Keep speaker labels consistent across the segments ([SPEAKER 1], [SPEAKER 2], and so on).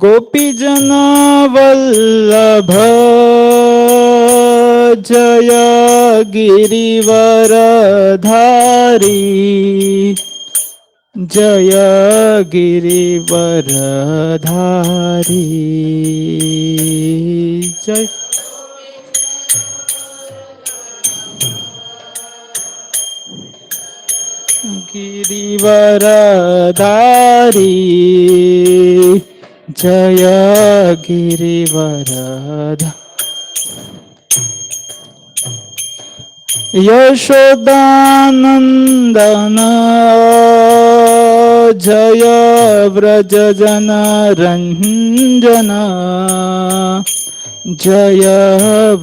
[SPEAKER 1] गोपीजन वल्लभ जय गिरिवरधारी जय गिरिवरधारी जय गिरिवरधारी जय गिरिवरधारी यशोदानंदन जय व्रजजन रंजन जय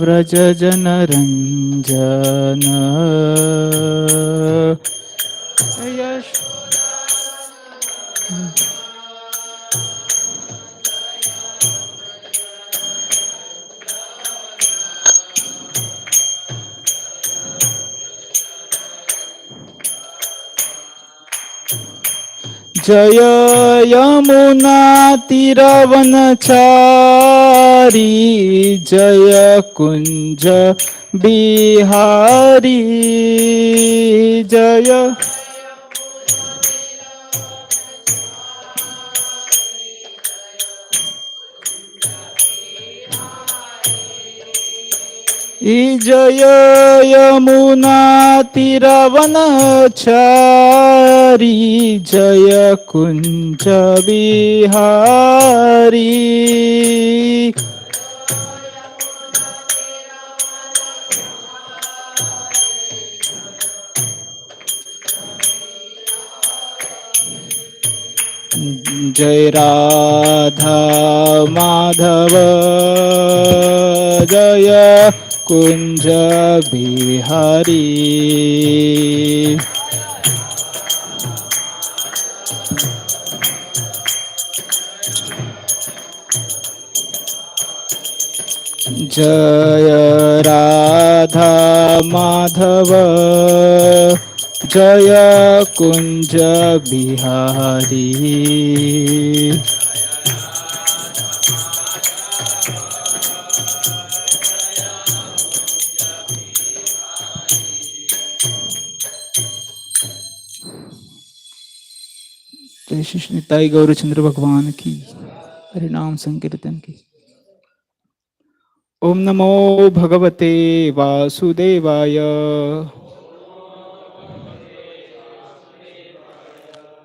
[SPEAKER 1] व्रजजन रंजन यश जय यमुना तीरवनचारी जय कुंज बिहारी जय जय यमुना तीरवनचारी जय कुंज बिहारी जय राधा माधव जय कुंज बिहारी जय राधा माधव जय कुंज बिहारी जय श्री निताई गौरचंद्र भगवान की हरिनाम संकीर्तन की। ओम नमो भगवते वासुदेवाय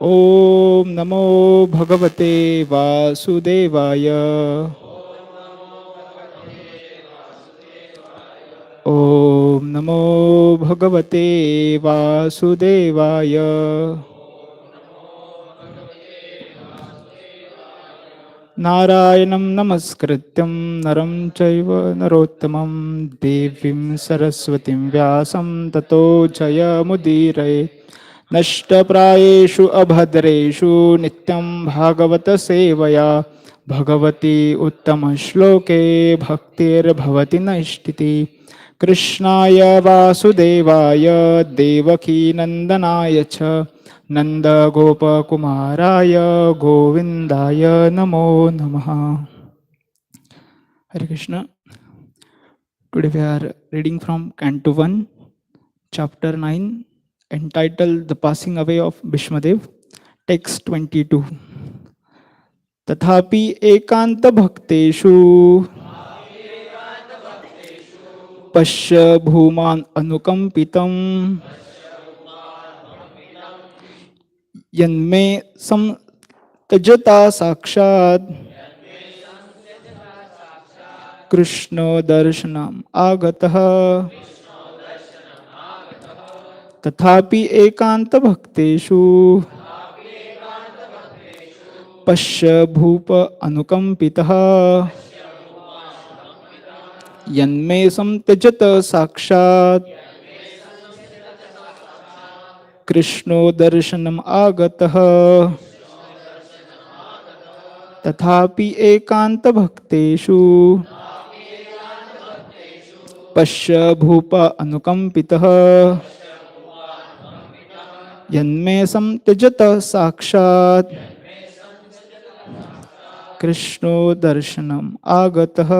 [SPEAKER 1] ओम नमो भगवते वासुदेवाय ओम नमो भगवते वासुदेवाय नारायणं नमस्कृत्यं नरं चैव नरोत्तमं देवीं सरस्वतीं व्यासं ततो जयमुदीरये नष्टप्रायेषु अभद्रेषु नित्यं भागवत सेवया भगवती उत्तमश्लोके भक्तिर्भवति नैष्टिति। कृष्णाय वासुदेवाय देवकीनन्दनाय च नन्दगोपकुमाराय गोविन्दाय नमो नमः। Hare Krishna. Today we are reading from Canto 1, Chapter 9, entitled The Passing Away of Bhishmadev, text 22. तथापि एकांत भक्तेषु पश्य भूमान् अनुकंपितं यन्मे संत्यजता साक्षात् कृष्ण दर्शनम् आगतः। तथापि एकांत भक्तेषु पश्य भूप अनुकंपितः यन्मे संत्यजत साक्षात् कृष्णो दर्शनम् आगतः। तथापि एकांत भक्तेषु पश्य भूप अनुकंपितः यन्मे संत्यजत साक्षात् कृष्णो दर्शनम आगतः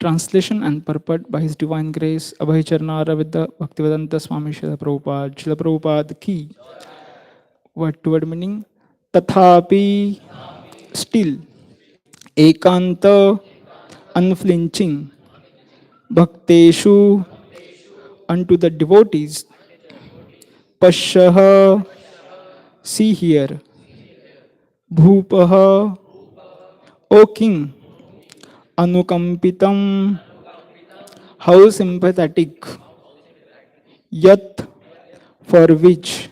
[SPEAKER 1] Translation and purport by His Divine Grace, Abhay Charnara with the Bhaktivedanta Swami Srila Prabhupada. Srila Prabhupada ki word to word meaning Tathapi, still, Ekanta, unflinching, Bhakteshu, unto the devotees, Pashaha, see here, Bhupaha, O king, Anukampitam, how sympathetic, Yat, for which,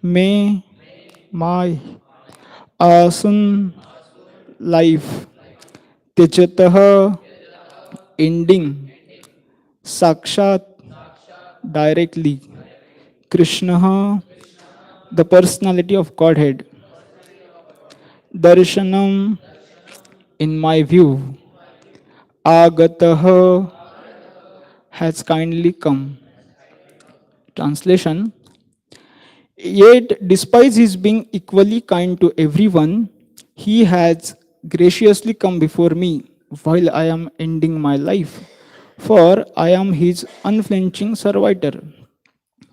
[SPEAKER 1] may, my, asun, life, Tyajatah, ending, Sakshat, directly, Krishna, the personality of Godhead, Darshanam, in my view, Agatah, has kindly come. Translation. Yet, despite his being equally kind to everyone, he has graciously come before me while I am ending my life, for I am his unflinching servitor.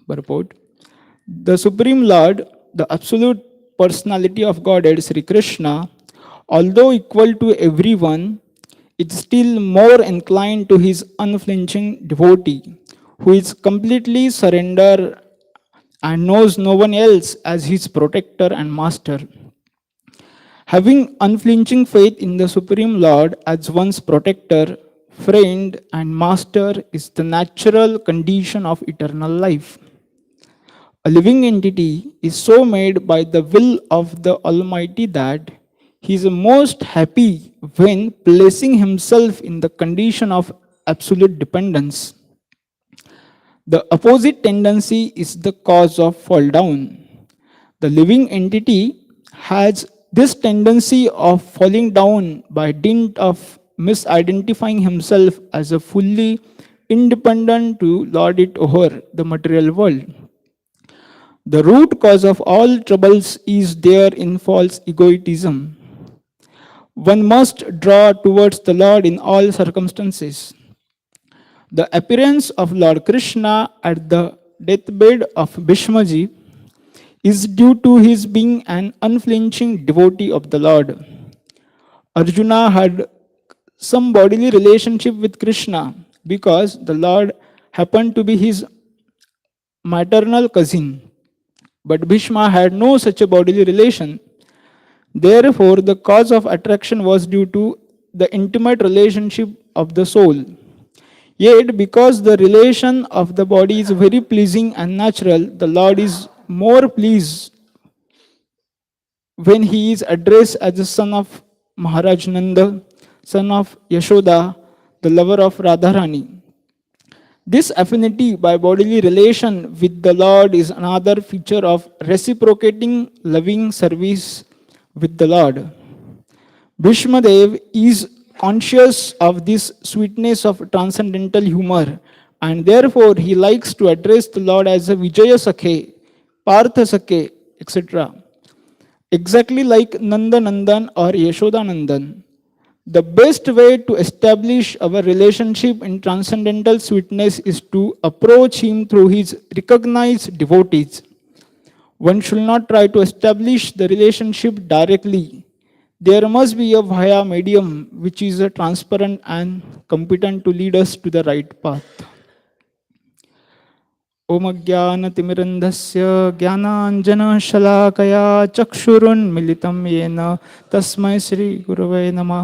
[SPEAKER 1] Purport. The Supreme Lord, the absolute personality of Godhead, Sri Krishna, although equal to everyone, is still more inclined to his unflinching devotee, who is completely surrendered and knows no one else as his protector and master. Having unflinching faith in the Supreme Lord as one's protector, friend, and master is the natural condition of eternal life. A living entity is so made by the will of the Almighty that he is most happy when placing himself in the condition of absolute dependence. The opposite tendency is the cause of fall down. The living entity has this tendency of falling down by dint of misidentifying himself as a fully independent to lord it over the material world. The root cause of all troubles is there in false egotism. One must draw towards the Lord in all circumstances. The appearance of Lord Krishna at the deathbed of Bhishmaji is due to his being an unflinching devotee of the Lord. Arjuna had some bodily relationship with Krishna because the Lord happened to be his maternal cousin. But Bhishma had no such a bodily relation. Therefore, the cause of attraction was due to the intimate relationship of the soul. Yet, because the relation of the body is very pleasing and natural, the Lord is more pleased when he is addressed as the son of Maharaj Nanda, son of Yashoda, the lover of Radharani. This affinity by bodily relation with the Lord is another feature of reciprocating loving service with the Lord. Bhishmadev is conscious of this sweetness of transcendental humor, and therefore he likes to address the Lord as a Vijaya Sakhe, Partha Sakhe, etc. Exactly like Nanda Nandan or Yashoda Nandan. The best way to establish our relationship in transcendental sweetness is to approach him through his recognized devotees. One should not try to establish the relationship directly. There must be a via medium which is transparent and competent to lead us to the right path. ॐ अज्ञानतिमिरन्धस्य ज्ञानाञ्जनशलाकया चक्षुरुन्मिलितं येन तस्मै श्रीगुरवे नमः.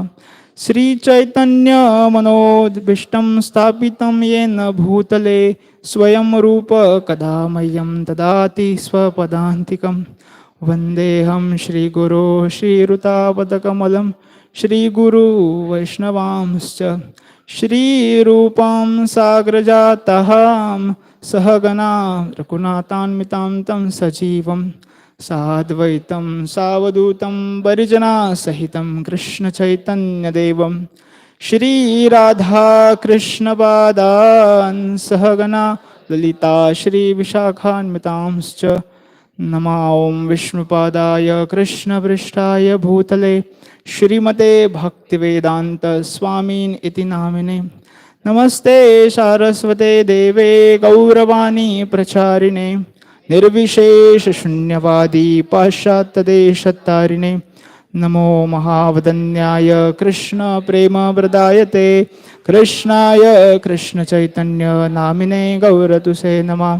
[SPEAKER 1] श्रीचैतन्यमनोद्भीष्टं स्थापितं येन भूतले स्वयं रूप कदा मह्यं ददाति स्वपदान्तिकं. वन्देऽहं श्रीगुरो श्रीयुतापदकमलं श्रीगुरु वैष्णवांश्च श्रीरूपं साग्रजातः सहगना रघुनाथान्वितां तं सजीवं साद्वैतं सावधूतं परिजनासहितं कृष्णचैतन्यदेवं श्रीराधाकृष्णपादान् सहगना ललिता श्रीविशाखान्वितांश्च नमो विष्णुपादाय कृष्णपृष्ठाय भूतले श्रीमते भक्तिवेदान्त स्वामीन् इति नामिने. नमस्ते सारस्वते देवे गौरवाणी प्रचारिणे निर्विशेष शून्यवादी पाश्चात्यदेशतारिणे. नमो महावदन्याय कृष्ण प्रेम प्रदायते कृष्णाय कृष्ण चैतन्य नामिने गौरतुसे नमः.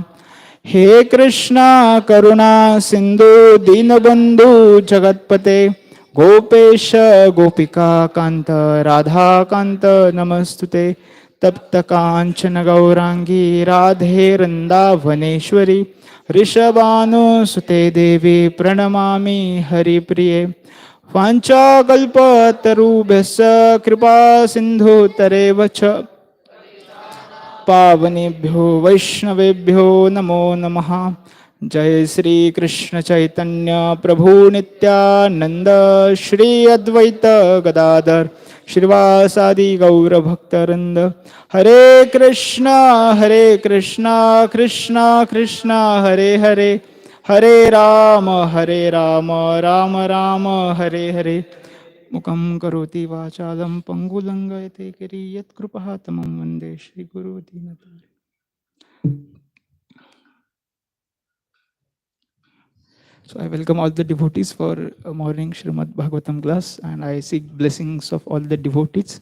[SPEAKER 1] हे कृष्णा करुणा सिंधु दीनबंधु जगतपते गोपेश गोपिका कांत राधा कांत नमस्तुते. तप्त कांचन गौरांगी राधे वृंदावनेश्वरी ऋषभानुसुते देवी प्रणमामि हरिप्रिये. वाञ्छाकल्पतरुभ्यश्च कृपा सिन्धुतरेव च पावनेभ्यो वैष्णवेभ्यो नमो नमः. जय श्री कृष्ण चैतन्य प्रभु नित्यानंद श्री अद्वैत गदाधर श्रीवासादि गौर भक्तवृंद. हरे कृष्णा कृष्णा कृष्णा हरे हरे हरे राम राम राम हरे हरे. मुखं करोति वाचालं पंगुलंघयते गिरि यत्कृपातमं वन्दे श्रीगुरु दीनतारिणम्. So I welcome all the devotees for a morning Srimad Bhagavatam class, and I seek blessings of all the devotees.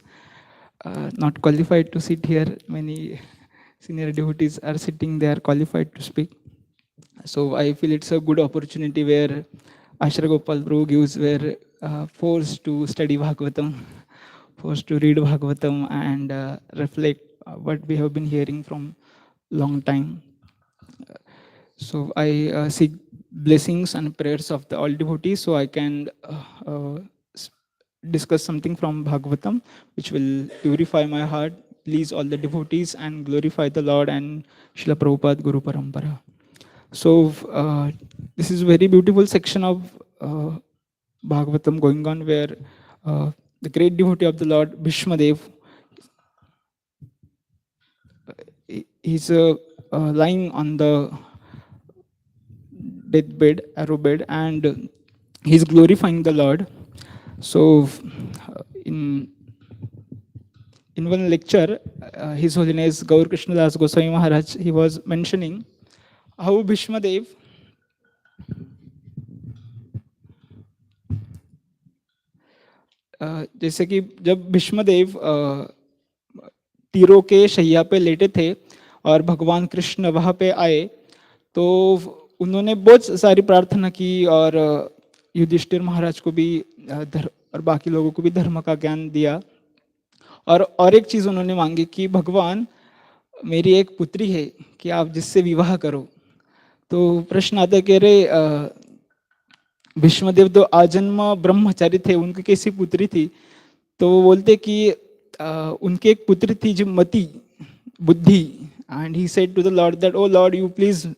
[SPEAKER 1] Not qualified to sit here. Many senior devotees are sitting. They are qualified to speak. So I feel it's a good opportunity where Ashra Gopal Prabhu gives, where forced to study Bhagavatam, forced to read Bhagavatam and reflect what we have been hearing from long time. So I seek blessings and prayers of the all devotees, so I can discuss something from Bhagavatam which will purify my heart, please all the devotees, and glorify the Lord and Srila Prabhupada Guru Parampara. So this is a very beautiful section of Bhagavatam going on, where the great devotee of the Lord, Bhishmadev, he's lying on the deathbed, arrow bed, and he's glorifying the Lord. So in one lecture, His Holiness Gaur Krishna Das Goswami Maharaj, he was mentioning how Bhishmadev जैसे कि जब भीष्मदेव तीरों के शैया पे लेटे थे और भगवान कृष्ण वहाँ पे आए, तो उन्होंने बहुत सारी प्रार्थना की, और युधिष्ठिर महाराज को भी और बाकी लोगों को भी धर्म का ज्ञान दिया. और एक चीज़ उन्होंने मांगी कि भगवान, मेरी एक पुत्री है कि आप जिससे विवाह करो. तो प्रश्न आता है कि अरे भीष्मदेव तो आजन्म ब्रह्मचारी थे, उनकी कैसी पुत्री थी? तो वो बोलते कि उनकी एक पुत्री थी जो मति, बुद्धि, and he said to the lord that, O lord, you please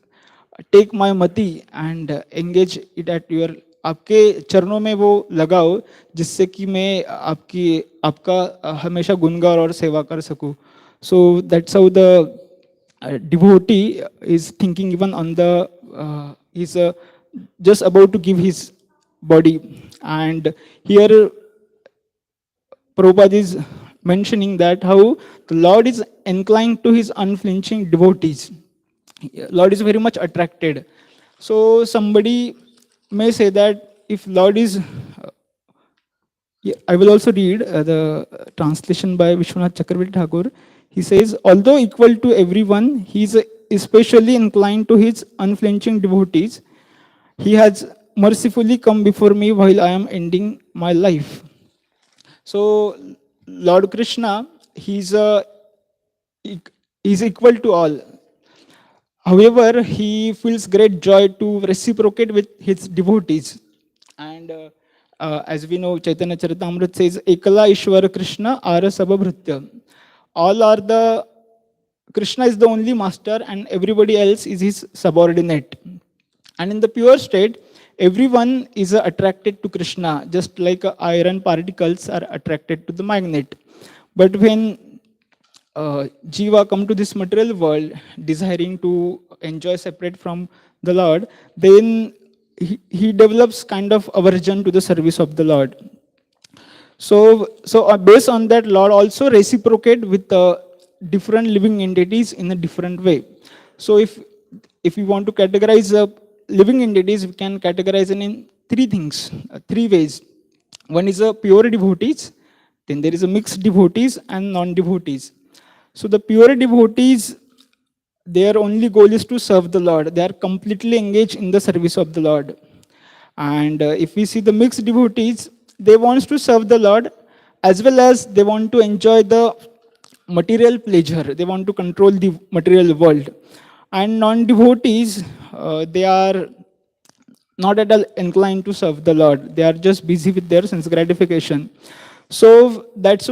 [SPEAKER 1] take my mati and engage it at your आपके चरणों में वो लगाओ, जिससे कि मैं आपका हमेशा गुणगान और सेवा कर सकूं. So that's how the devotee is thinking even on the he's just about to give his body. And here Prabhupada is mentioning that how the Lord is inclined to his unflinching devotees. Lord is very much attracted. So somebody may say that if Lord is, yeah, I will also read the translation by Vishwanath Chakravarti Thakur. He says, although equal to everyone, he is especially inclined to his unflinching devotees. He has mercifully come before me while I am ending my life. So Lord Krishna, he's equal to all. However, he feels great joy to reciprocate with his devotees. And as we know, Chaitanya Charitamrita says, Ekala Ishwara Krishna Ara Sabhabhritya. All are the, Krishna is the only master and everybody else is his subordinate. And in the pure state, everyone is attracted to Krishna, just like iron particles are attracted to the magnet. But when Jiva come to this material world, desiring to enjoy separate from the Lord, then he develops kind of aversion to the service of the Lord. So based on that, Lord also reciprocate with different living entities in a different way. So if we want to categorize living entities, we can categorize it in three things, three ways. One is a pure devotees, then there is a mixed devotees and non-devotees. So the pure devotees, their only goal is to serve the Lord. They are completely engaged in the service of the Lord. And if we see the mixed devotees, they want to serve the Lord as well as they want to enjoy the material pleasure. They want to control the material world. And non-devotees, they are not at all inclined to serve the Lord. They are just busy with their sense gratification. So that's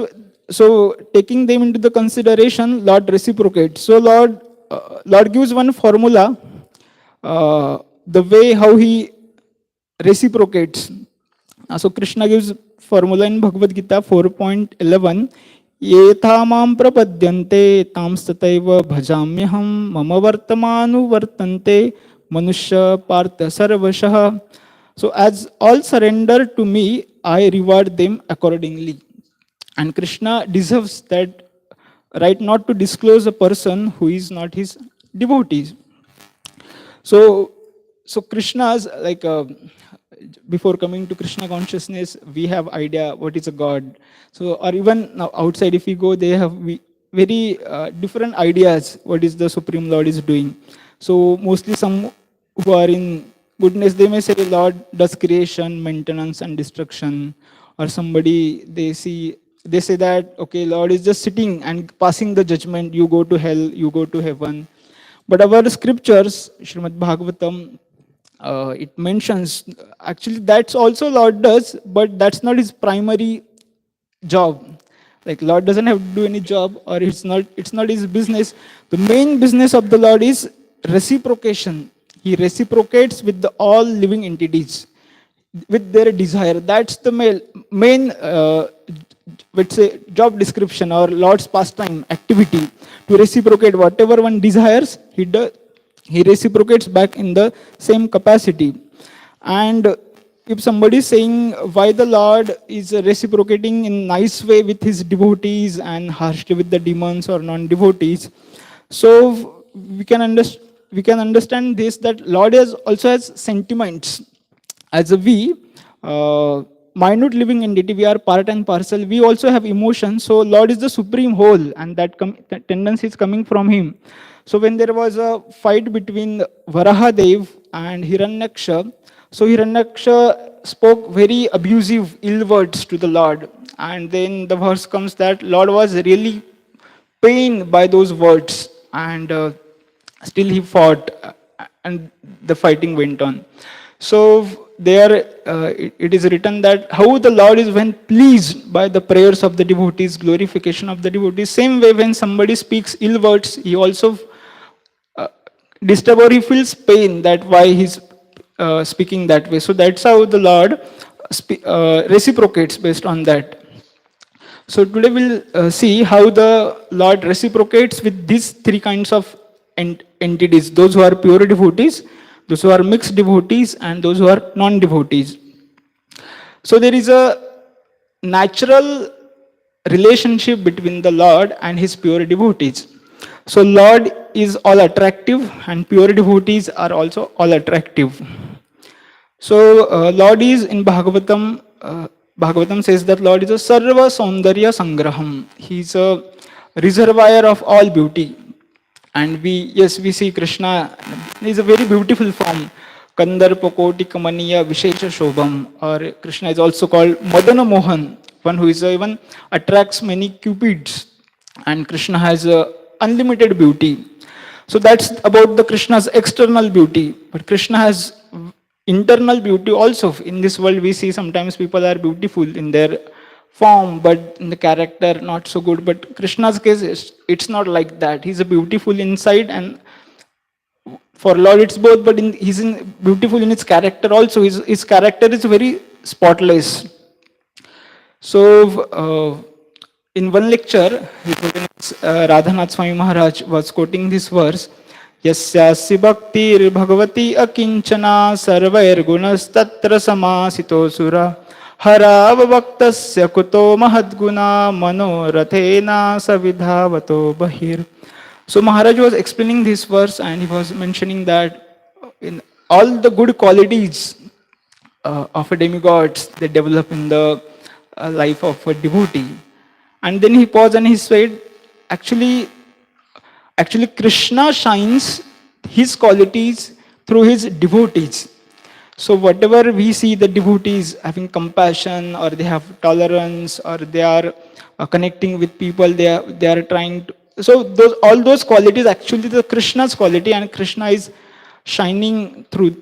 [SPEAKER 1] so taking them into the consideration, Lord reciprocates. So Lord gives one formula, the way how he reciprocates. So Krishna gives formula in Bhagavad Gita 4.11. Yetha mam prapadyante tamstataiva bhajamyaham mama vartamanu vartante manushya partha sarvashah. So as all surrender to me, I reward them accordingly. And Krishna deserves that right not to disclose a person who is not his devotee. So, so Krishna's like before coming to Krishna consciousness, we have idea what is a God. So, or even now outside, if we go, they have very different ideas what is the Supreme Lord is doing. So, mostly some who are in goodness, they may say Lord does creation, maintenance, and destruction. Or somebody they say that okay, Lord is just sitting and passing the judgment. You go to hell, you go to heaven. But our scriptures, Srimad Bhagavatam, it mentions actually that's also Lord does, but that's not his primary job. Like Lord doesn't have to do any job, or it's not his business. The main business of the Lord is reciprocation. He reciprocates with the all living entities with their desire. That's the main let's say job description or Lord's pastime activity, to reciprocate whatever one desires. He reciprocates back in the same capacity. And if somebody is saying why the Lord is reciprocating in nice way with his devotees and harshly with the demons or non-devotees, so we can understand this, that Lord also has sentiments. As a minute living entity, we are part and parcel. We also have emotions. So Lord is the supreme whole, and that tendency is coming from him. So when there was a fight between Varahadev and Hiranyaksha, so Hiranyaksha spoke very abusive, ill words to the Lord. And then the verse comes that Lord was really pained by those words, and still he fought, and the fighting went on. So there it is written that how the Lord is when pleased by the prayers of the devotees, glorification of the devotees. Same way when somebody speaks ill words, he also disturb or he feels pain that why he's speaking that way. So that's how the Lord reciprocates based on that. So today we'll see how the Lord reciprocates with these three kinds of entities: those who are pure devotees, those who are mixed devotees, and those who are non-devotees. So there is a natural relationship between the Lord and his pure devotees. So Lord is all attractive and pure devotees are also all attractive. So Lord is in Bhagavatam. Bhagavatam says that Lord is a Sarva Saundarya Sangraham. He's a reservoir of all beauty. And we see Krishna is a very beautiful form. Kandarpa Koti Kamaniya Vishesha Shobham. Or Krishna is also called Madana Mohan, one who is even attracts many cupids. And Krishna has a unlimited beauty. So that's about the Krishna's external beauty. But Krishna has internal beauty also. In this world we see sometimes people are beautiful in their form, but in the character not so good. But Krishna's case, it's not like that. He's a beautiful inside, and for Lord it's both, but he's beautiful in his character also. His character is very spotless. So in one lecture, Radhanath Swami Maharaj was quoting this verse: Yasyasya bhaktir bhagavati akinchana sarvair gunastatra samasito sura harava kuto mahadguna manorathena savidhavato bahir. So Maharaj was explaining this verse and he was mentioning that in all the good qualities of a demigod, they develop in the life of a devotee. And then he paused and he said, actually Krishna shines his qualities through his devotees. So whatever we see the devotees having compassion, or they have tolerance, or they are connecting with people, they are trying to, so all those qualities actually the Krishna's quality, and Krishna is shining through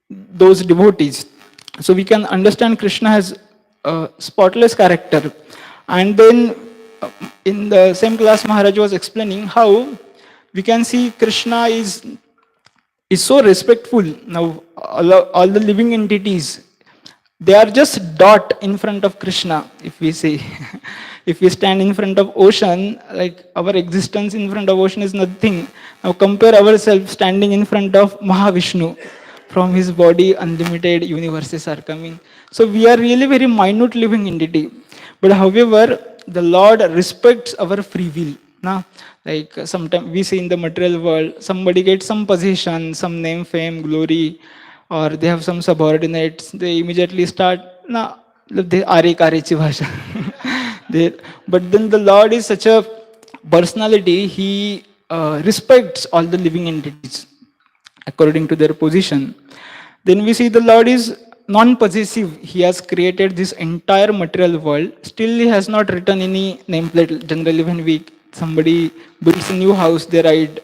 [SPEAKER 1] those devotees. So we can understand Krishna has a spotless character. And then in the same class Maharaj was explaining how we can see Krishna is so respectful. Now all the living entities, they are just dot in front of Krishna. If we say if we stand in front of ocean, like our existence in front of ocean is nothing. Now compare ourselves standing in front of Mahavishnu. From his body unlimited universes are coming. So we are really very minute living entity. But however, the Lord respects our free will. Nah? Like sometimes we see in the material world, somebody gets some position, some name, fame, glory, or they have some subordinates, they immediately start, nah, they are bhasha. But then the Lord is such a personality, he respects all the living entities according to their position. Then we see the Lord is non-possessive. He has created this entire material world. Still, he has not written any nameplate. Generally, when somebody builds a new house, they write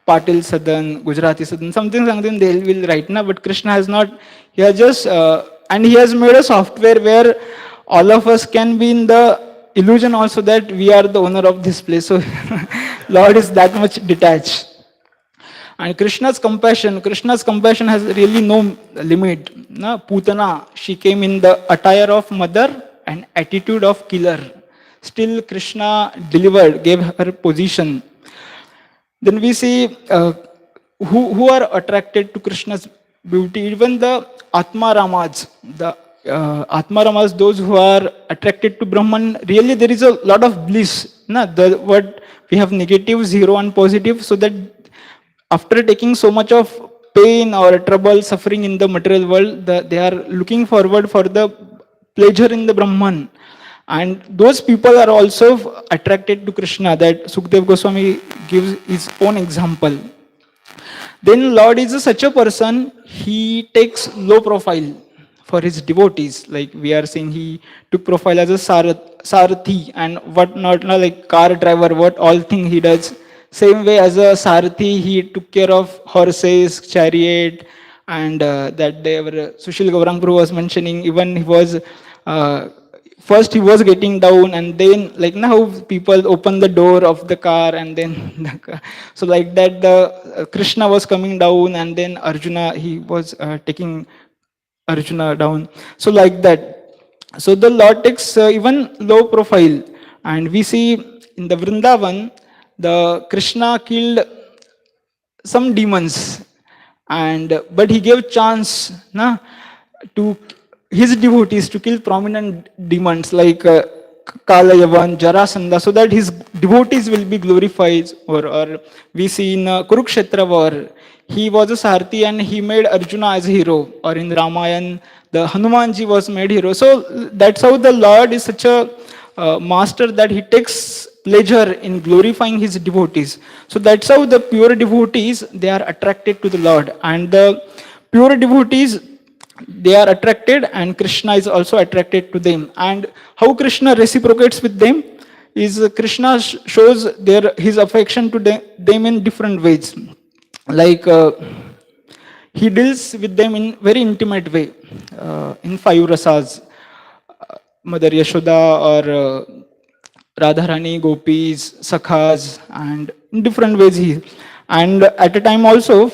[SPEAKER 1] Patil Sadan, Gujarati Sadan, something they will write. Na? But Krishna has not. He has just, and he has made a software where all of us can be in the illusion also that we are the owner of this place. So, Lord is that much detached. And Krishna's compassion has really no limit. Na? Putana, she came in the attire of mother and attitude of killer. Still Krishna delivered, gave her position. Then we see who are attracted to Krishna's beauty. Even the Atma Ramas, those who are attracted to Brahman, really there is a lot of bliss. Na? What we have negative, zero and positive, so that after taking so much of pain or trouble, suffering in the material world, they are looking forward for the pleasure in the Brahman. And those people are also attracted to Krishna. That Sukdev Goswami gives his own example. Then Lord is such a person, he takes low profile for his devotees. Like we are saying, he took profile as a Sarathi and what not, like car driver, what all thing he does. Same way as a Sarathi, he took care of horses, chariot, and that day Sushil Gaurang Prabhu was mentioning, even he was first he was getting down, and then like now people open the door of the car, and then so like that the Krishna was coming down, and then Arjuna, he was taking Arjuna down. So like that. So the Lord takes even low profile, and we see in the Vrindavan, the Krishna killed some demons, and but he gave chance to his devotees to kill prominent demons like Kalayavan, Jarasandha, so that his devotees will be glorified. Or we see in Kurukshetra war, he was a Sarthi and he made Arjuna as a hero. Or in Ramayan, the Hanumanji was made hero. So that's how the Lord is such a master that he takes pleasure in glorifying his devotees. So that's how the pure devotees, they are attracted to the Lord, and the pure devotees, they are attracted, and Krishna is also attracted to them. And how Krishna reciprocates with them is Krishna shows his affection to them in different ways. Like he deals with them in very intimate way, in five rasas, Mother Yashoda, or Radharani, Gopis, Sakhas, and in different ways he. And at a time also,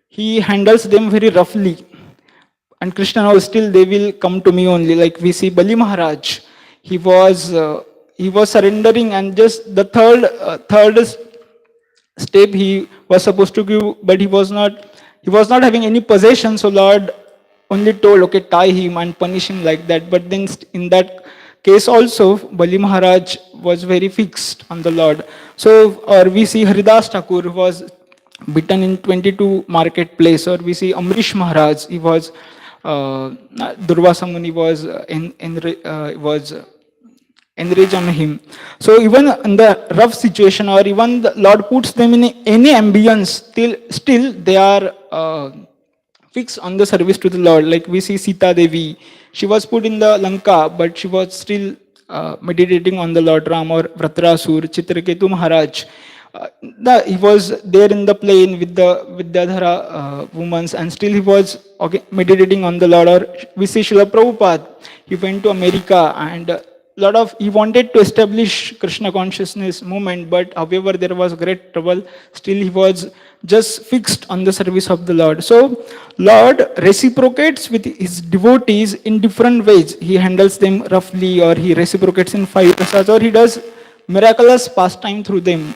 [SPEAKER 1] he handles them very roughly. And Krishna now still they will come to me only. Like we see Bali Maharaj, he was surrendering, and just the third step he was supposed to give, but he was not having any possession. So Lord only told, okay, tie him and punish him like that. But then in that case also, Bali Maharaj was very fixed on the Lord. So, or we see Haridas Thakur, who was beaten in 22 marketplace. Or we see Amrish Maharaj, he was Durvasa Muni was enraged on him. So even in the rough situation, or even the Lord puts them in any ambience, still they are fixed on the service to the Lord. Like we see Sita Devi, she was put in the Lanka, but she was still meditating on the Lord Ram. Or Vratrasur, Chitraketu Maharaj, he was there in the plain with the Vidyadhara women, and still he was meditating on the Lord. Or we see Srila Prabhupada, he went to America, and he wanted to establish Krishna consciousness movement, but however there was great trouble, still he was just fixed on the service of the Lord. So Lord reciprocates with his devotees in different ways. He handles them roughly, or he reciprocates in five prasas, or he does miraculous pastime through them.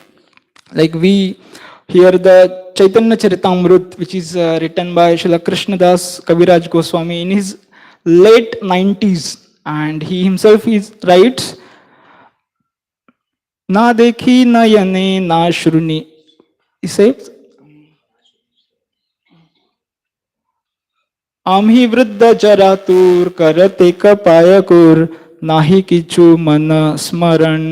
[SPEAKER 1] Like we hear the Chaitanya Charitamrut, which is written by Srila Krishnadas Kaviraj Goswami in his late 90s, and he himself writes, Na dekhi na yane na shruni. He says, आम्ही वृद्ध जरातूर करते कपायकुर नाही किचु मन स्मरण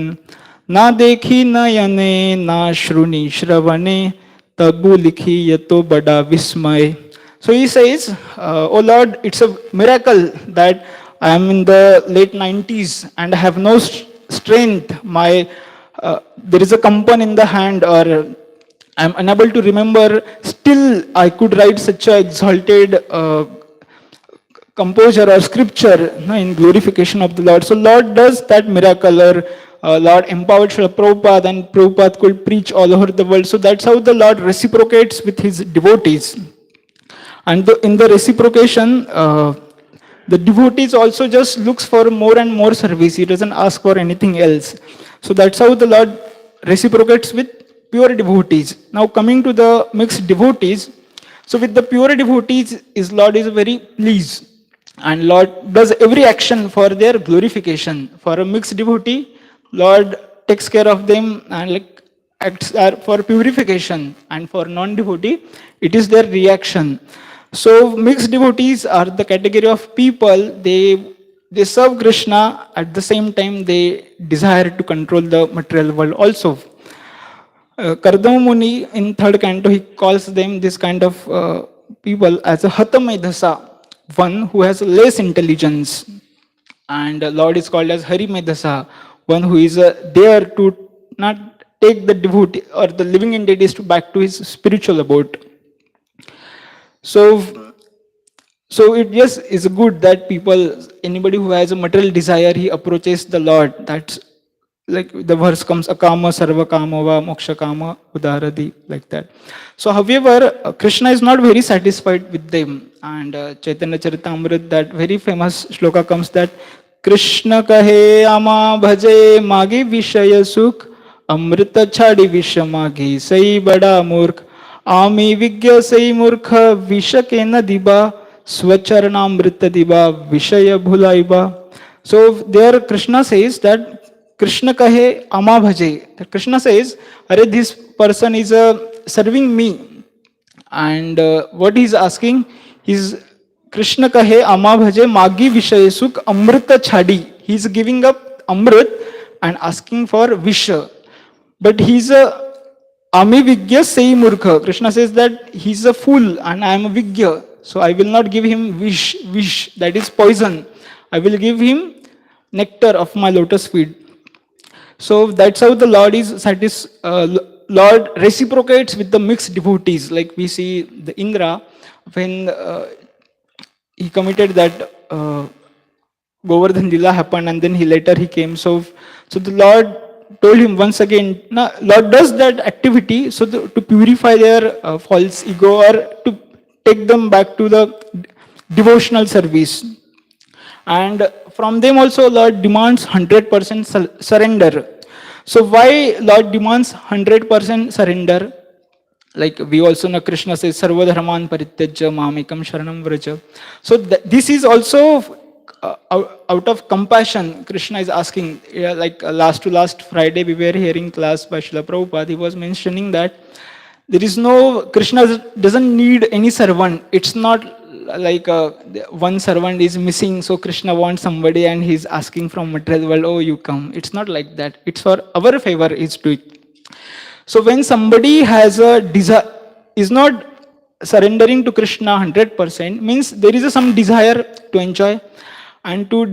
[SPEAKER 1] ना देखी नयने ना श्रुणी श्रवणे तबु लिखी यतो बड़ा विस्मय. So he says, oh Lord, it's a miracle that I am in the late 90s and I have no strength. There is a kumpan in the hand, or I am unable to remember. Still, I could write such a exalted composure or scripture in glorification of the Lord. So Lord does that miracle, or Lord empowered Srila Prabhupada, and Prabhupada could preach all over the world. So that's how the Lord reciprocates with his devotees. And in the reciprocation, the devotees also just looks for more and more service. He doesn't ask for anything else. So that's how the Lord reciprocates with pure devotees. Now coming to the mixed devotees. So with the pure devotees, his Lord is very pleased. And Lord does every action for their glorification. For a mixed devotee, Lord takes care of them and acts for purification. And for non-devotee, it is their reaction. So mixed devotees are the category of people, they serve Krishna, at the same time they desire to control the material world also. Kardama Muni in third canto, he calls them this kind of people as a Hatamedhasa, one who has less intelligence. And Lord is called as Hari Medhasa, one who is there to not take the devotee or the living entities back to his spiritual abode. So So it just is good that people, anybody who has a material desire, he approaches the Lord. That's like the verse comes, akama sarva kama va moksha kama udaradi, like that. So however, Krishna is not very satisfied with them. And Chaitanya Charitamrita, that very famous shloka comes that Krishna kahe ama bhaje magi vishaya sukh amrita chhadi visha magi sai bada murkh ami vigya sai murkha visha ke na diba swacharnamrita diba vishaya bhulaiba. So there Krishna says that Krishna kahe ama bhaje. That Krishna says, Are this person is serving me. And what he is asking is Krishna kahe ama bhaje magi vishay sukh amrita chhadi. He is giving up amrit and asking for visha. But he is a ami vigya sei murkha. Krishna says that he is a fool and I am a vigya. So I will not give him vish, that is poison. I will give him nectar of my lotus feet. So that's how the Lord is Lord reciprocates with the mixed devotees. Like we see the Indra, when he committed that Govardhan Lila happened, and then he came. So the Lord told him once again, Lord does that activity so to purify their false ego, or to take them back to the devotional service. And from them also Lord demands 100% surrender. So why Lord demands 100% surrender? Like we also know Krishna says, Sarva dharman parityajya mamekam sharanam vraja. So this is also out of compassion. Krishna is asking, like last to last Friday we were hearing class by Srila Prabhupada. He was mentioning that there is no, Krishna doesn't need any servant. It's not like one servant is missing, so Krishna wants somebody and he's asking from material world, oh, you come. It's not like that. It's for our favor, is to it. So when somebody has a desire, is not surrendering to Krishna 100%, means there is some desire to enjoy, and to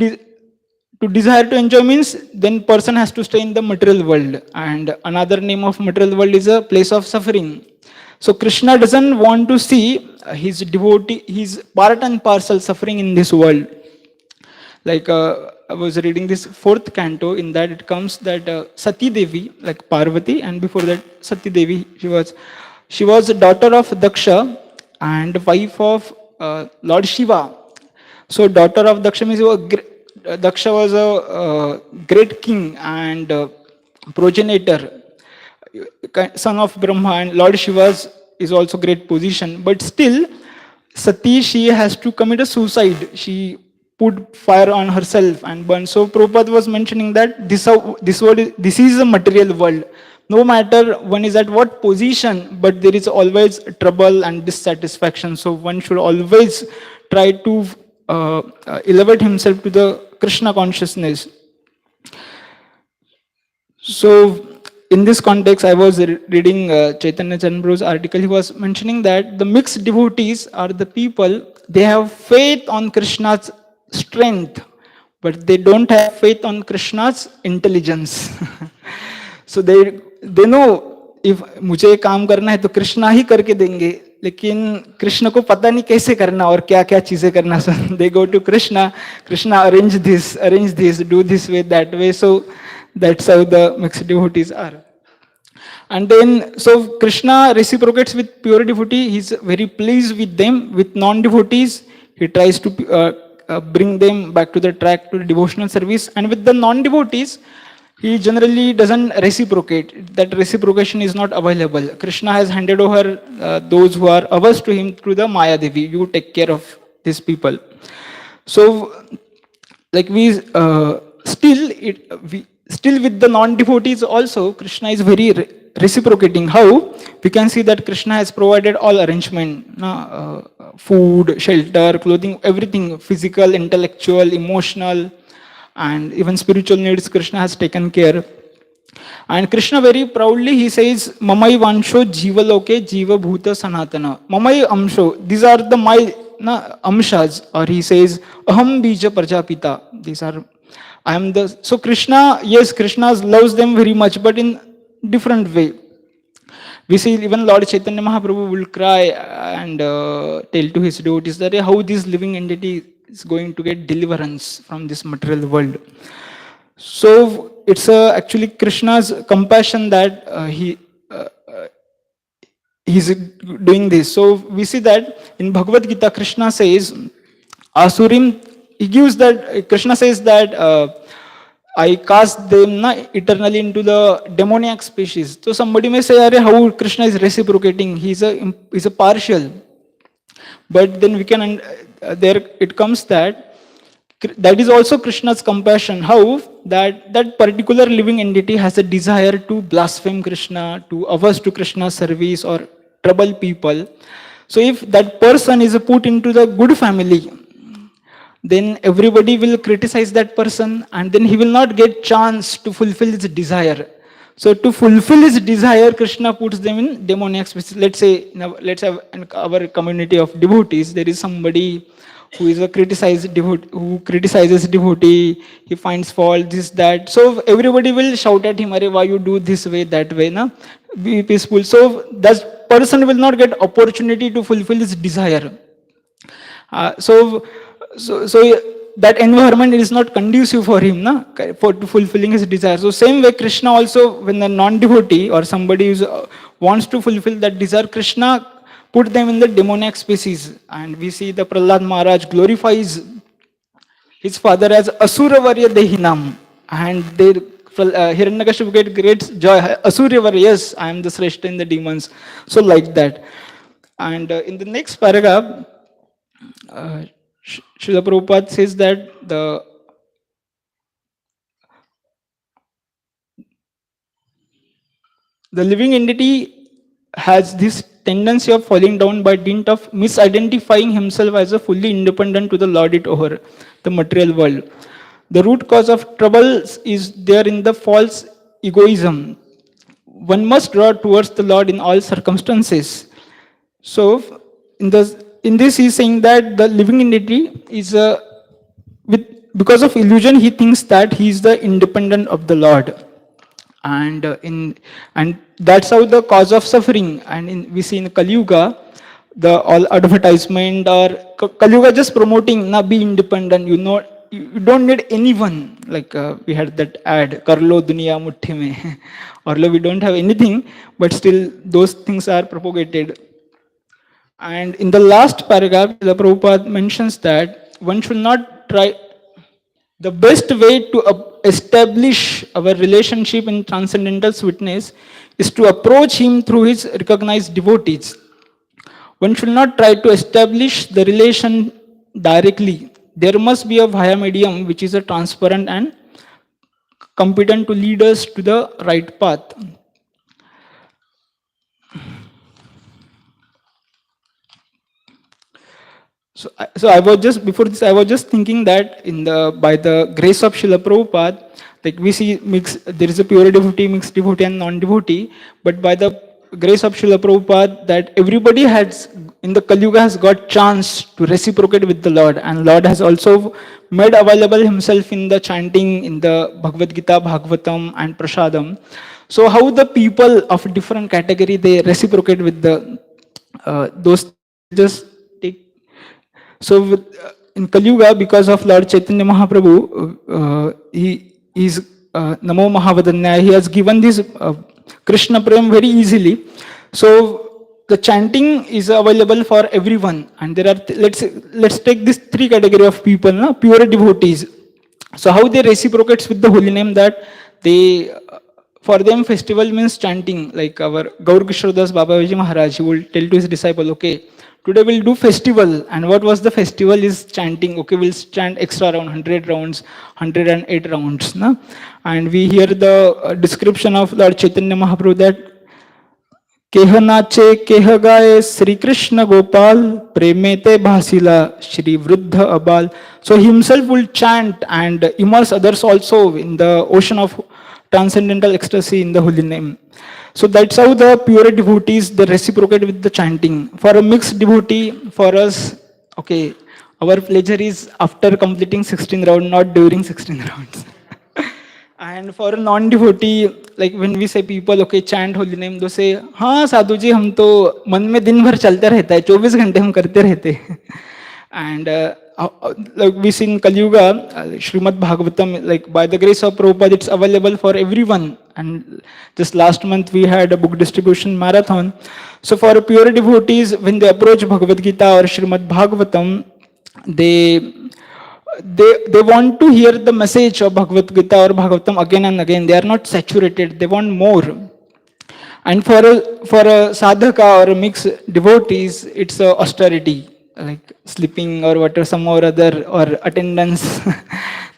[SPEAKER 1] desire to enjoy means then person has to stay in the material world, and another name of material world is a place of suffering. So Krishna doesn't want to see his devotee, his part and parcel suffering in this world. Like I was reading this fourth canto, in that it comes that Sati Devi, like Parvati, and before that Sati Devi, she was a daughter of Daksha and wife of Lord Shiva. So daughter of Daksha means Daksha was a great king and progenitor, son of Brahma, and Lord Shiva is also great position. But still, Sati, she has to commit a suicide. She put fire on herself and burned. So Prabhupada was mentioning that this is a material world. No matter one is at what position, but there is always trouble and dissatisfaction. So one should always try to elevate himself to the Krishna consciousness. So in this context, I was reading Chaitanya Chandru's article. He was mentioning that the mixed devotees are the people, they have faith on Krishna's strength, but they don't have faith on Krishna's intelligence. So they know, if मुझे ये काम करना है तो कृष्णा ही करके देंगे, लेकिन कृष्ण को पता नहीं कैसे करना और क्या क्या चीजें करना. So they go to Krishna, arrange this, do this way, that way. So that's how the mixed devotees are. And then, so Krishna reciprocates with pure devotee. He's very pleased with them. With non-devotees, he tries to bring them back to the track, to the devotional service. And with the non-devotees, he generally doesn't reciprocate. That reciprocation is not available. Krishna has handed over those who are averse to him through the Maya Devi. You take care of these people. So, like still with the non-devotees also, Krishna is very reciprocating. How? We can see that Krishna has provided all arrangement, food, shelter, clothing, everything, physical, intellectual, emotional, and even spiritual needs Krishna has taken care. And Krishna very proudly, he says, Mamai Vansho Jiva Loke Jiva Bhuta Sanatana. Mamai Amsho, these are the my amshas. Or he says, Aham Bija Prajapita. These are, I am the, so Krishna, yes, Krishna loves them very much, but in different way. We see even Lord Chaitanya Mahaprabhu will cry and tell to his devotees that how this living entity is going to get deliverance from this material world. So it's actually Krishna's compassion that he's doing this. So we see that in Bhagavad Gita, Krishna says, Asurim, he gives that, Krishna says that I cast them eternally into the demoniac species. So somebody may say, Are, how Krishna is reciprocating? He's a partial. But then we can, there it comes that that is also Krishna's compassion. How that particular living entity has a desire to blaspheme Krishna, to averse to Krishna's service or trouble people. So if that person is put into the good family, then everybody will criticize that person, and then he will not get chance to fulfill his desire. So to fulfill his desire, Krishna puts them in demoniac species. Let's say, let's have in our community of devotees, there is somebody who is a criticized devotee, who criticizes devotee, he finds fault, this, that. So everybody will shout at him, Are, why you do this way, that way, na? Be peaceful. So that person will not get opportunity to fulfill his desire. So that environment is not conducive for him, for fulfilling his desire. So same way, Krishna also, when a non-devotee or somebody who wants to fulfill that desire, Krishna put them in the demoniac species. And we see the Prahlad Maharaj glorifies his father as Asuravarya Dehinam. And they, Hiranyakashipu get great joy. Asuravarya, yes, I am the Sreshta in the demons. So like that. And in the next paragraph, Srila Prabhupada says that the living entity has this tendency of falling down by dint of misidentifying himself as a fully independent to the lorded over the material world. The root cause of troubles is there in the false egoism. One must draw towards the Lord in all circumstances. So, in this, he is saying that the living entity is because of illusion, he thinks that he is the independent of the Lord, and and that's how the cause of suffering. And we see in Kali Yuga, the all advertisement or Kali Yuga just promoting, na, be independent. You don't need anyone. Like we had that ad, "Karlo duniya muthi mein," or we don't have anything, but still those things are propagated. And in the last paragraph, the Prabhupada mentions that one should not try. The best way to establish our relationship in transcendental sweetness is to approach him through his recognized devotees. One should not try to establish the relation directly. There must be a via medium which is a transparent and competent to lead us to the right path. So I was just before this I was just thinking that by the grace of Srila Prabhupada, like we see there is a pure devotee, mixed devotee, and non-devotee, but by the grace of Srila Prabhupada, that everybody has in the Kali Yuga has got chance to reciprocate with the Lord, and Lord has also made available himself in the chanting in the Bhagavad Gita, Bhagavatam, and Prasadam. So how the people of different category they reciprocate with the those just take. So in Kali Yuga, because of Lord Chaitanya Mahaprabhu, he is Namo Mahavadanya. He has given this Krishna Prem very easily. So the chanting is available for everyone, and there are let's take this three category of people, pure devotees. So how they reciprocates with the holy name, that they for them festival means chanting. Like our Gaur Kishordas Babaji Maharaj, he will tell to his disciple, okay, today we'll do festival. And what was the festival is chanting. Okay, we'll chant extra around 100 rounds, 108 rounds. Na? And we hear the description of Lord Chaitanya Mahaprabhu that केह नाचे केह गाए Shri Krishna Gopal प्रेमेते भासिला Shri Vruddha Abal. So he himself will chant and immerse others also in the ocean of transcendental ecstasy in the holy name. So that's how the pure devotees they reciprocate with the chanting. For a mixed devotee, for us, okay, our pleasure is after completing 16 rounds, not during 16 rounds. And for a non-devotee, like when we say people, okay, chant holy name, they say, हाँ साधु जी हम तो मन में दिन भर चलते रहता है, 24 घंटे हम करते रहते हैं. And like we see in Kali Yuga, Srimad Bhagavatam, like by the grace of Prabhupada, it's available for everyone. And just last month we had a book distribution marathon. So for pure devotees, when they approach Bhagavad Gita or Srimad Bhagavatam, they they want to hear the message of Bhagavad Gita or Bhagavatam again and again. They are not saturated. They want more. And for a sadhaka or a mixed devotees, it's a austerity, like sleeping or whatever, some or other, or attendance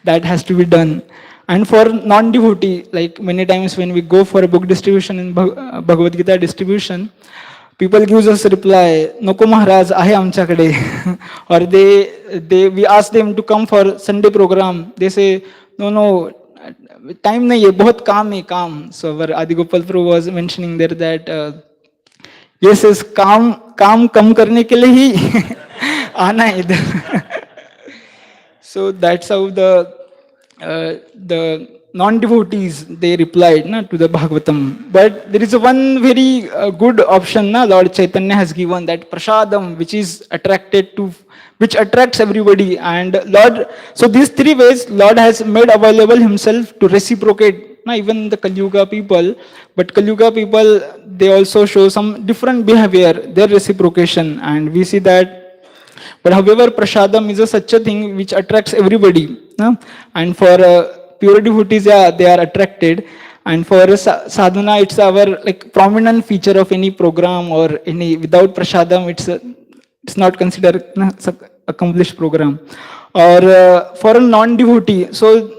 [SPEAKER 1] that has to be done. And for non-devotee, like many times when we go for a book distribution in Bhagavad Gita distribution, people gives us a reply, Noko Maharaj, ahe amchakade. Or we ask them to come for Sunday program. They say, no, time nahi hai, bahut kaam hai, kaam. So our Adi Gopal Prabhu was mentioning there that, yes, काम कम करने के लिए ही आना है इधर. So that's how the non-devotees, they replied to the Bhagavatam. But there is one very good option Lord Chaitanya has given, that prasadam, which attracts everybody. And Lord, so these three ways Lord has made available himself to reciprocate, even the Kali Yuga people. But Kali Yuga people, they also show some different behavior, their reciprocation. And we see that. But however, prasadam is such a thing which attracts everybody. And for pure devotees, they are attracted. And for sadhana, it's our like prominent feature of any program or any. Without prasadam, it's not considered accomplished program. Or for a non-devotee, so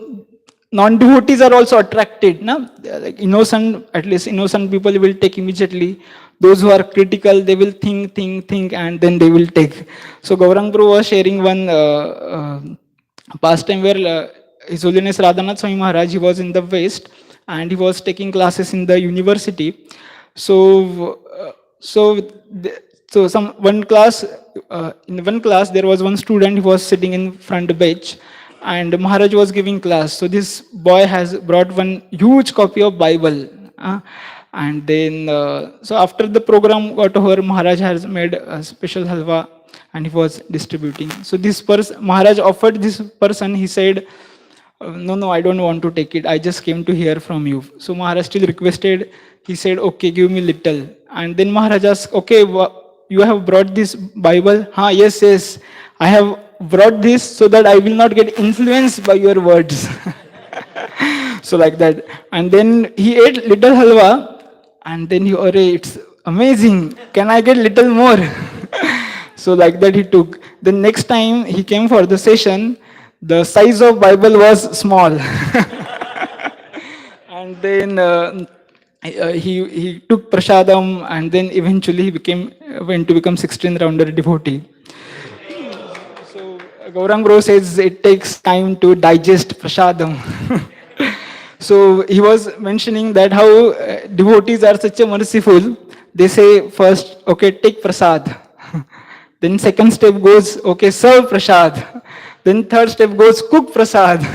[SPEAKER 1] non-devotees are also attracted. Like innocent, at least innocent people will take immediately. Those who are critical, they will think, and then they will take. So Gaurang Prabhu was sharing one pastime where His Holiness Radhanath Swami Maharaj, he was in the West and he was taking classes in the university. So one class, in one class there was one student who was sitting in front bench, and Maharaj was giving class. So this boy has brought one huge copy of Bible. And then, so after the program got over, Maharaj has made a special halwa and he was distributing. So this person, Maharaj offered this person, he said, no, I don't want to take it. I just came to hear from you. So Maharaj still requested, he said, okay, give me little. And then Maharaj asked, okay, you have brought this Bible? Yes, I have brought this so that I will not get influenced by your words. So like that. And then he ate little halwa. And then it's amazing. Can I get little more? So like that he took. The next time he came for the session, the size of Bible was small. And then he took prasadam, and then eventually he went to become 16th rounder devotee. So Gaurang Bro says it takes time to digest prasadam. So he was mentioning that how devotees are such a merciful. They say first, okay, take prasad. Then second step goes, okay, serve prasad. Then third step goes, cook prasad.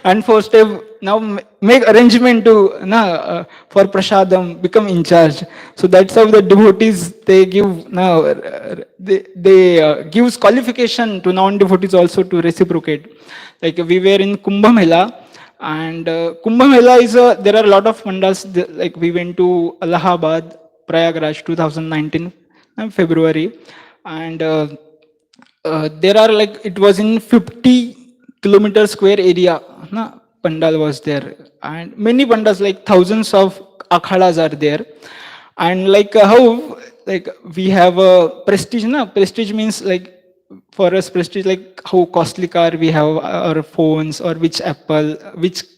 [SPEAKER 1] And fourth step, now make arrangement for prasadam, become in charge. So that's how the devotees, they give gives qualification to non-devotees also to reciprocate. Like we were in Kumbh Mela. And Kumbh Mela there are a lot of mandals, like we went to Allahabad, Prayagraj 2019, February. And there are it was in 50 kilometer square area, pandal was there. And many pandals, like thousands of akhadas are there. And how, we have a prestige, prestige means for us prestige, how costly car we have, or phones, or which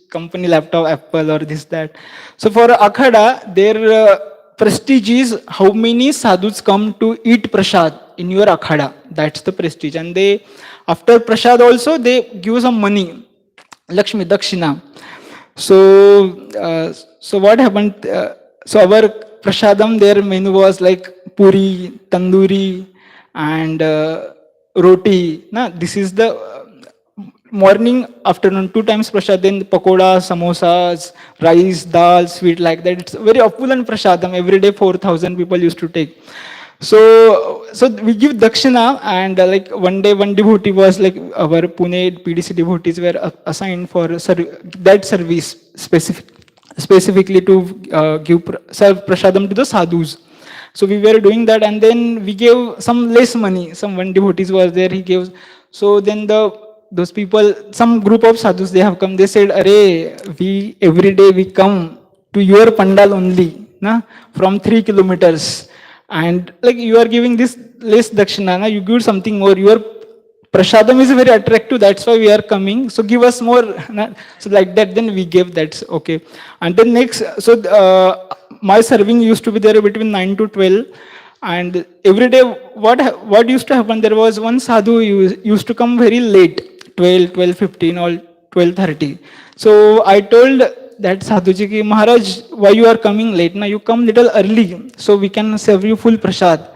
[SPEAKER 1] company laptop, Apple, or this, that. So for akhada, their prestige is how many sadhus come to eat prasad in your akhada. That's the prestige. And they, after prasad also, they give some money, Lakshmi, Dakshina. So what happened? So our prasadam, their menu was puri, tandoori, and roti. This is the morning, afternoon, two times prasad, then pakoda, samosas, rice, dal, sweet like that. It's very opulent prasadam. Every day 4,000 people used to take. So we give dakshina, and like one day one devotee was like our Pune PDC devotees were assigned for that service specifically to serve prasadam to the sadhus. So we were doing that, and then we gave some less money. Some one devotees was there, he gave. So then those people, some group of sadhus, they have come. They said, "Arey, we every day we come to your pandal only, na, from 3 kilometers, and like you are giving this less dakshina, na, you give something more. Your prasadam is very attractive, that's why we are coming, so give us more." So like that, then we gave. That's okay. And then next, so my serving used to be there between 9 to 12. And every day, what used to happen, there was one sadhu used to come very late, 12, 12:15 or 12:30. So I told that sadhuji ki, "Maharaj, why you are coming late? Now you come little early so we can serve you full prasad."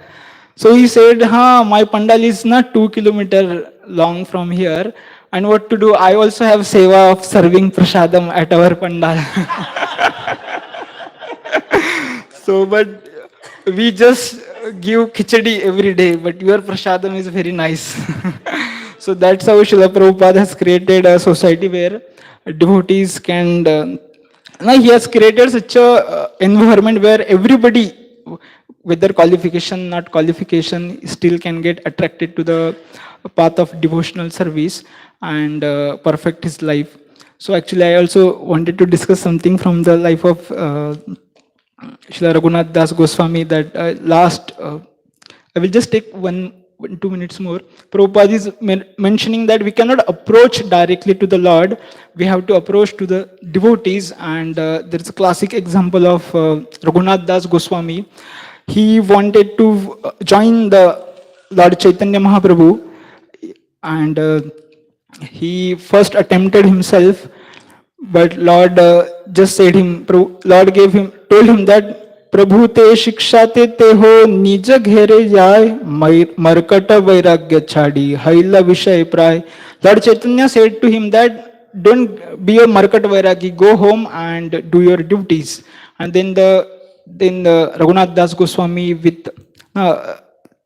[SPEAKER 1] So he said, "Ha, my pandal is not 2 kilometers long from here. And what to do? I also have seva of serving prasadam at our pandal." So, but we just give khichdi every day, but your prasadam is very nice. So that's how Srila Prabhupada has created a society where devotees can. Now he has created such a environment where everybody, whether qualification, not qualification, still can get attracted to the path of devotional service and perfect his life. So actually, I also wanted to discuss something from the life of Srila Raghunath Das Goswami. That I will just take 2 minutes more. Prabhupada is mentioning that we cannot approach directly to the Lord. We have to approach to the devotees. And there is a classic example of Raghunath Das Goswami. He wanted to join the Lord Chaitanya Mahaprabhu, and he first attempted himself, but Lord just said him, Lord told him that Prabhu te shiksha te ho nij ghere jai markata vairagya chadi haila vishay pray. Lord Chaitanya said to him that don't be a markat vairagi, go home and do your duties. And then the Raghunath Das Goswami with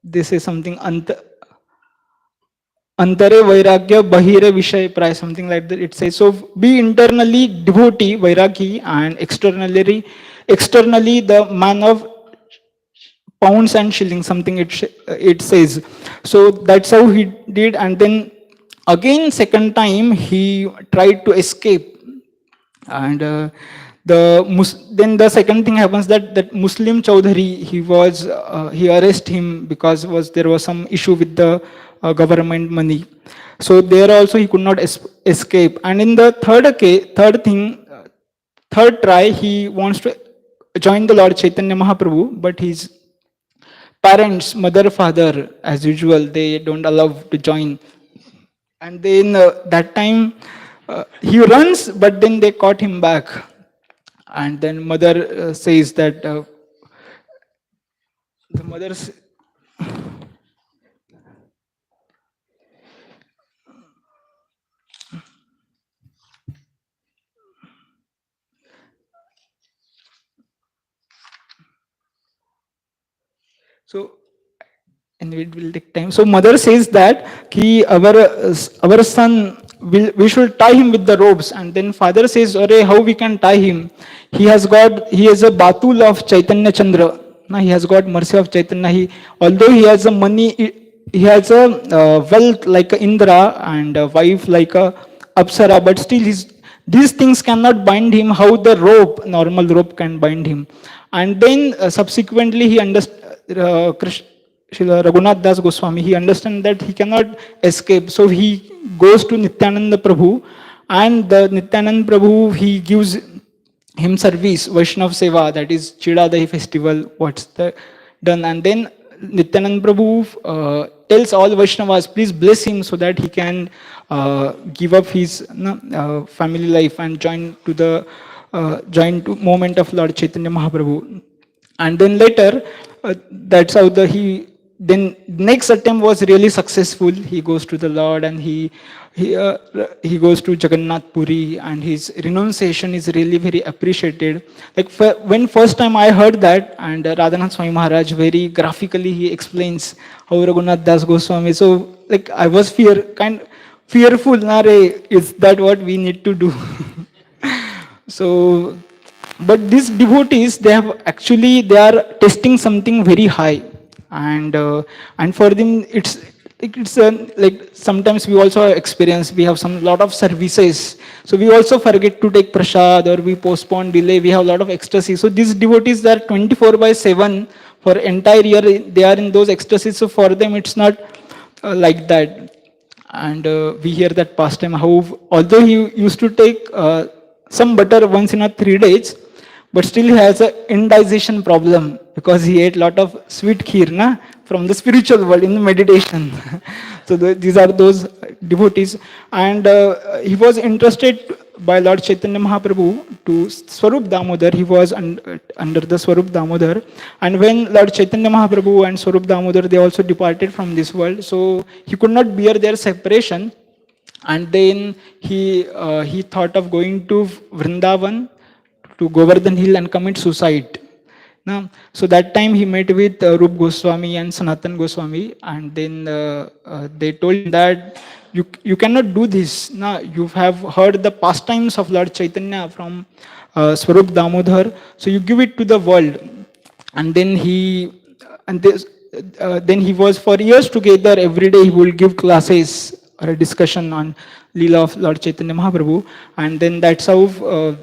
[SPEAKER 1] they say something Antare Vairagya Bahire Vishay Pray, something like that it says. So be internally devotee, Vairagi, and externally the man of pounds and shillings, something it says. So that's how he did. And then again, second time, he tried to escape. And then the second thing happens, that Muslim Chaudhary, he arrested him because there was some issue with the government money. So there also he could not escape. And in the third try, he wants to join the Lord Chaitanya Mahaprabhu, but his parents, mother, father, as usual, they don't allow to join. And then that time he runs, but then they caught him back. And then mother says that the mother so, and it will take time. So mother says that our son we should tie him with the ropes. And then father says, "Ore, how we can tie him? He is a batul of Chaitanya Chandra. Now he has got mercy of Chaitanya. Although he has a money, he has a wealth like a Indra and a wife like a Apsara, but still these things cannot bind him. How the normal rope can bind him?" And then subsequently he understood. Srila Raghunath Das Goswami, he understands that he cannot escape. So he goes to Nityananda Prabhu, and the Nityananda Prabhu, he gives him service, Vaishnav Seva, that is Chidadahi festival, what's done. And then Nityananda Prabhu tells all Vaishnavas, please bless him so that he can give up his family life and join to moment of Lord Chaitanya Mahaprabhu. And then later, that's how he then next attempt was really successful. He goes to the Lord and he goes to Jagannath Puri, and his renunciation is really very appreciated. Like when first time I heard that, and Radhanath Swami Maharaj very graphically he explains how Raghunath Das Goswami. So like I was fearful. Nare, is that what we need to do? So, but these devotees, they have actually they are testing something very high, and for them it's like sometimes we also experience we have some lot of services, so we also forget to take prasad or we postpone delay. We have a lot of ecstasy. So these devotees are 24/7 for entire year. They are in those ecstasies. So for them it's not like that. And we hear that pastime how although he used to take some butter once in a 3 days, but still he has a indigestion problem because he ate lot of sweet kheer na, from the spiritual world in the meditation. So these are those devotees. And he was interested by Lord Chaitanya Mahaprabhu to Swarup Damodar. He was under the Swarup Damodar. And when Lord Chaitanya Mahaprabhu and Swarup Damodar, they also departed from this world. So he could not bear their separation. And then he thought of going to Vrindavan, to Govardhan Hill, and commit suicide. Now, so that time he met with Rup Goswami and Sanatan Goswami, and then they told him that you cannot do this. Now, you have heard the pastimes of Lord Chaitanya from Swarup Damodar, so you give it to the world. And then then he was for years together. Every day he will give classes or a discussion on Leela of Lord Chaitanya Mahaprabhu, and then that's how.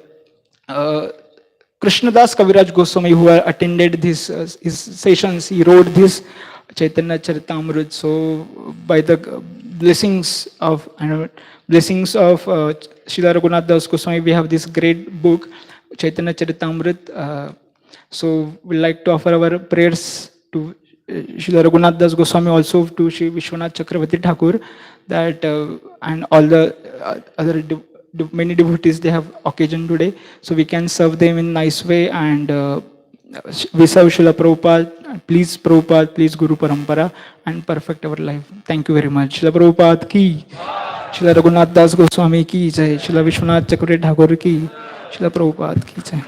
[SPEAKER 1] Krishna Das Kaviraj Goswami, who attended his sessions, he wrote this Chaitanya Charitamrita. So by the blessings of Srila Raghunath Das Goswami, we have this great book Chaitanya Charitamrita. So we like to offer our prayers to Srila Raghunath Das Goswami, also to Sri Vishwanath Chakravarti Thakur, that and all the other many devotees, they have occasion today, so we can serve them in nice way. And we serve Srila Prabhupada. Please Prabhupada, please Guru Parampara, and perfect our life. Thank you very much. Srila Prabhupada ki, Srila Raghunath Das Goswami ki jai, Srila Vishwanath Chakravarti Thakur ki, Srila Prabhupada ki jai.